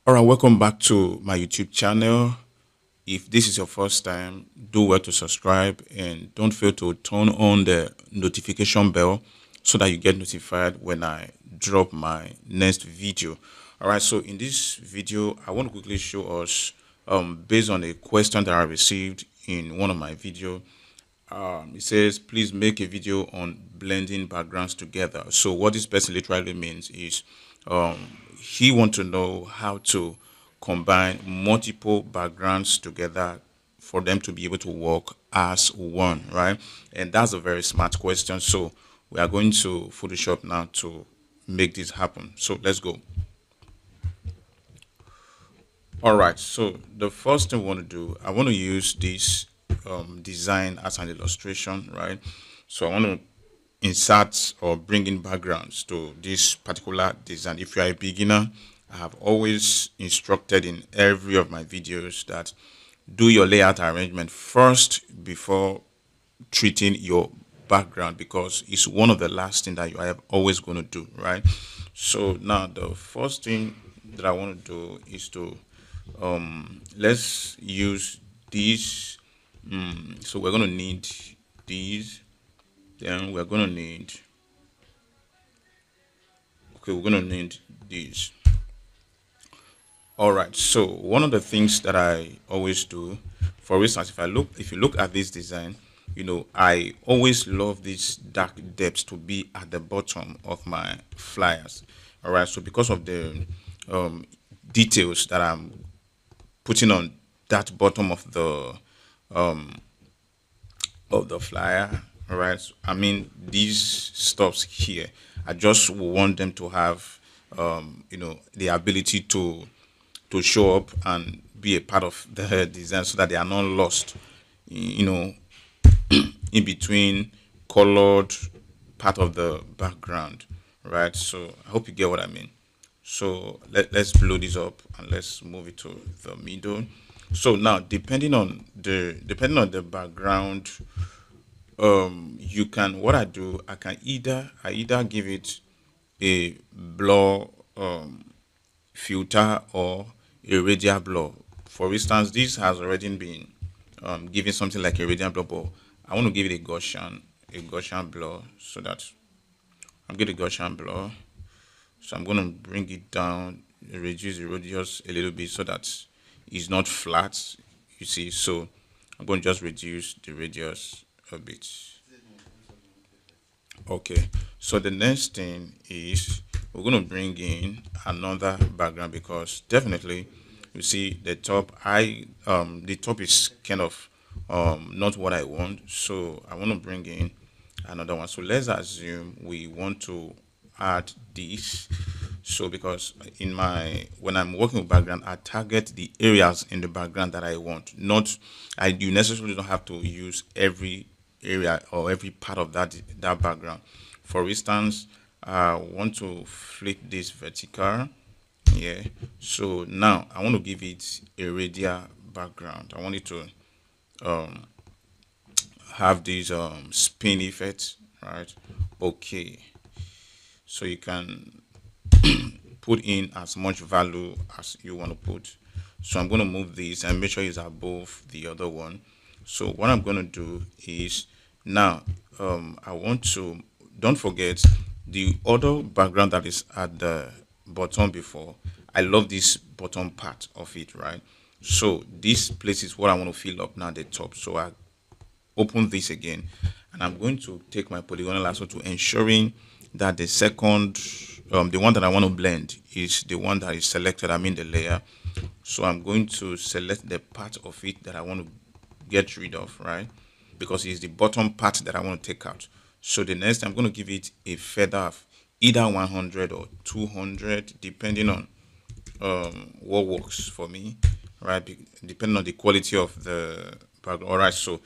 All right, welcome back to my YouTube channel. If this is your first time, do well to subscribe and don't fail to turn on the notification bell so that you get notified when I drop my next video. All right, so in this video, I want to quickly show us, based on a question that I received in one of my videos. It says, please make a video on blending backgrounds together. So what this person literally means is he wants to know how to combine multiple backgrounds together for them to be able to work as one, right? And that's a very smart question. So we are going to Photoshop now to make this happen. So let's go. All right, so the first thing I want to do, I want to use this design as an illustration, right? So I want to insert or bring in backgrounds to this particular design. If you are a beginner, I have always instructed in every of my videos that do your layout arrangement first before treating your background, because it's one of the last things that you are always going to do, right? So now the first thing that I want to do is to let's use these. So we're going to need these, then we're going to need, okay, we're going to need these. All right, so one of the things that I always do, for instance, if you look at this design, I always love this dark depths to be at the bottom of my flyers. All right, so because of the details that I'm putting on that bottom of the flyer, all right, I mean these stops here, I just want them to have the ability to show up and be a part of the design so that they are not lost in between colored part of the background, right? So I hope you get what I mean. So let's blow this up and let's move it to the middle. So now depending on the background, you can, what I do, I either give it a blur filter or a radial blur. For instance, this has already been given something like a radial blur, but I want to give it a Gaussian blur, so that I'm getting a Gaussian blur. So I'm going to bring it down, reduce the radius a little bit so that it's not flat, you see. So I'm going to just reduce the radius a bit. Okay, so the next thing is we're going to bring in another background, because definitely you see the top, the top is kind of not what I want, so I want to bring in another one. So let's assume we want to add this. So because when I'm working with background, I target the areas in the background that I want. You necessarily don't have to use every area or every part of that background. For instance, I want to flip this vertical. Yeah. So now I want to give it a radial background. I want it to have these spin effects, right? Okay. So you can put in as much value as you want to put. So I'm going to move this and make sure it's above the other one. So what I'm going to do is now I want to, don't forget the other background that is at the bottom before. I love this bottom part of it, right? So this place is what I want to fill up now, the top. So I open this again, and I'm going to take my polygonal lasso to ensuring that the second, the one that I want to blend is the one that is selected, I mean the layer. So I'm going to select the part of it that I want to get rid of, right? Because it's the bottom part that I want to take out. So the next, I'm going to give it a feather of either 100 or 200, depending on what works for me, right? Depending on the quality of the background. All right, so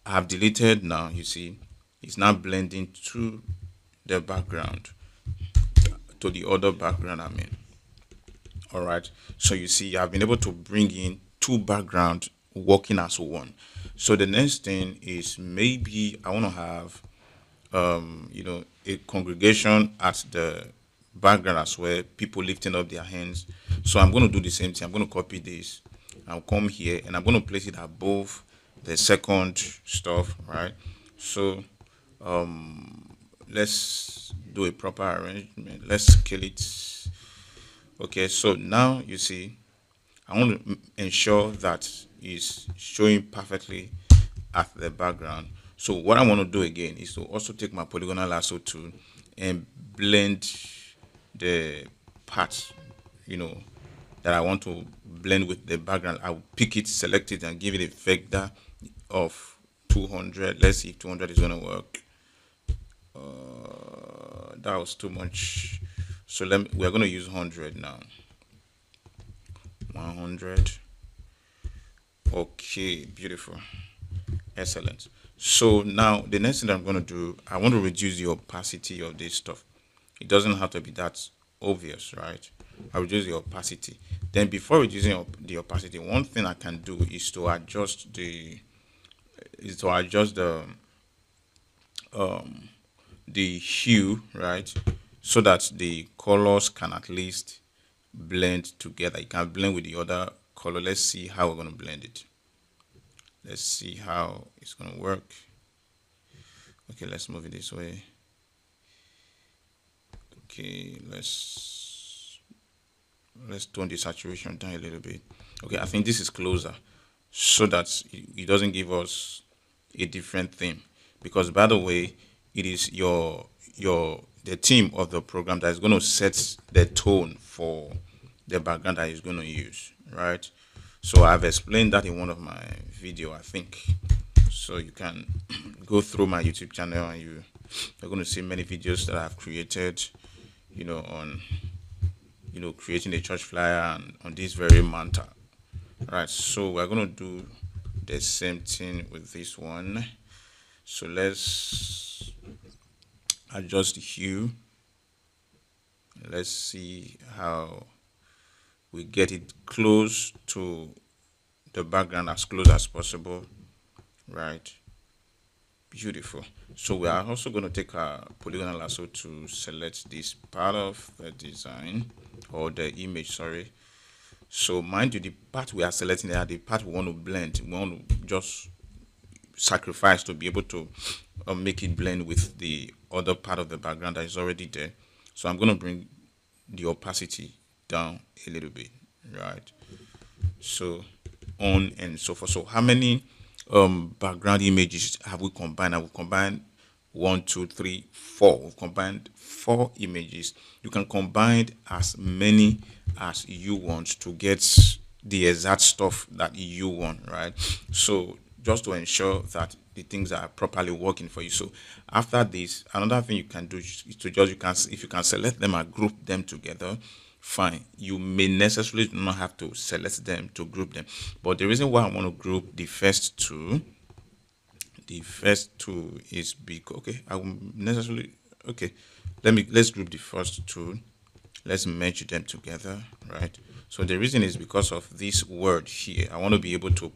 I have deleted now. You see, it's now blending to the background, to the other background, I mean. All right, so you see I've been able to bring in two backgrounds working as one. So the next thing is, maybe I want to have a congregation at the background as well, people lifting up their hands. So I'm going to do the same thing. I'm going to copy this. I'll come here and I'm going to place it above the second stuff, right? So let's do a proper arrangement. Let's scale it. Okay, so now you see I want to ensure that it's showing perfectly at the background. So what I want to do again is to also take my polygonal lasso tool and blend the parts, you know, that I want to blend with the background. I'll pick it, select it, and give it a vector of 200. Let's see if 200 is going to work. That was too much. So we're going to use 100 now. 100. Okay, beautiful. Excellent. So now the next thing that I'm going to do, I want to reduce the opacity of this stuff. It doesn't have to be that obvious, right? I'll reduce the opacity. Then before reducing the opacity, one thing I can do is to adjust the hue, right? So that the colors can at least blend together. You can blend with the other color. Let's see how we're going to blend it. Let's see how it's going to work. Okay, let's move it this way. Okay, let's tone the saturation down a little bit. Okay, I think this is closer so that it doesn't give us a different theme, because by the way, it is the theme of the program that is going to set the tone for the background that is going to use, right? So I've explained that in one of my video, I think. So you can go through my YouTube channel and you're going to see many videos that I've created, on creating a church flyer and on this very matter. Right, so we're going to do the same thing with this one. So let's adjust the hue. Let's see how we get it close to the background, as close as possible. Right, beautiful. So we are also going to take our polygonal lasso to select this part of the design, or the image, sorry. So mind you, the part we are selecting there, the part we want to blend, we want to just sacrifice to be able to make it blend with the other part of the background that is already there. So I'm going to bring the opacity down a little bit, right? So on and so forth. So how many background images have we combined? We've combined 1, 2, 3, 4. We've combined 4 images. You can combine as many as you want to get the exact stuff that you want, right? So just to ensure that the things are properly working for you. So after this, another thing you can do is to if you can select them and group them together, fine. You may necessarily not have to select them to group them, but the reason why I want to group the first two is because, okay, I will necessarily, okay, let's group the first two. Let's merge them together, right? So the reason is because of this word here. I want to be able to,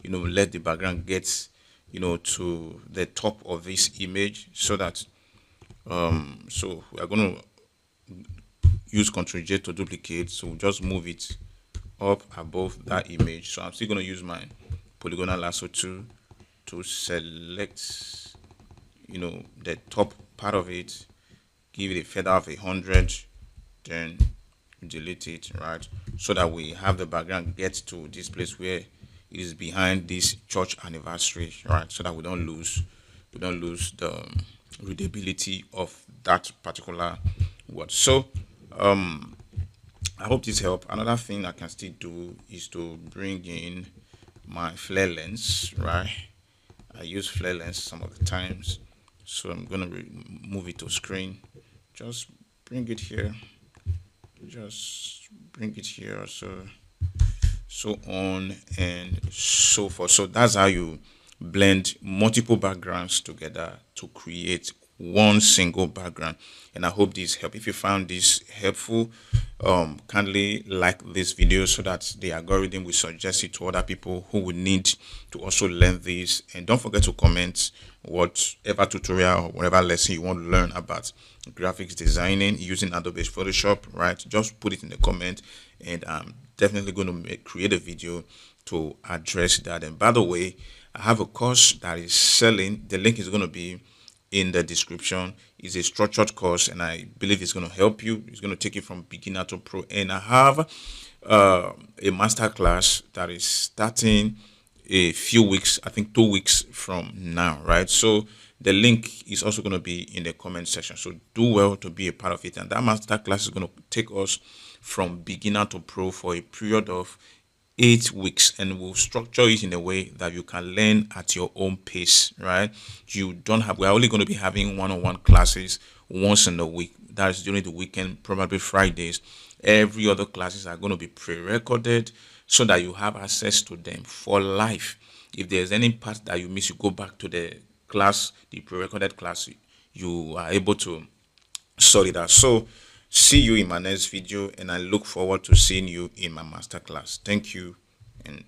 let the background get, to the top of this image, so that, so we are going to use Ctrl J to duplicate. So just move it up above that image. So I'm still going to use my polygonal lasso tool to select, the top part of it, give it a feather of 100, then delete it, right? So that we have the background get to this place where it is behind this church anniversary, right? So that we don't lose the readability of that particular word. So I hope this helped. Another thing I can still do is to bring in my flare lens, right? I use flare lens some of the times, so I'm gonna move it to screen. Just bring it here. So on and so forth. So that's how you blend multiple backgrounds together to create one single background. And I hope this helped. If you found this helpful, kindly like this video so that the algorithm will suggest it to other people who would need to also learn this. And don't forget to comment whatever tutorial or whatever lesson you want to learn about graphics designing using Adobe Photoshop, right? Just put it in the comment, and I'm definitely going to create a video to address that. And by the way, I have a course that is selling. The link is going to be in the description. It's a structured course, and I believe it's going to help you. It's going to take you from beginner to pro. And I have a master class that is starting a few weeks, I think 2 weeks from now, right? So the link is also going to be in the comment section. So do well to be a part of it. And that master class is going to take us from beginner to pro for a period of 8 weeks, and we'll structure it in a way that you can learn at your own pace, right? We're only going to be having one-on-one classes once in a week. That's during the weekend, probably Fridays. Every other classes are going to be pre-recorded so that you have access to them for life. If there's any part that you miss, you go back to the class, the pre-recorded class, you are able to sort it out. So see you in my next video, and I look forward to seeing you in my masterclass. Thank you, and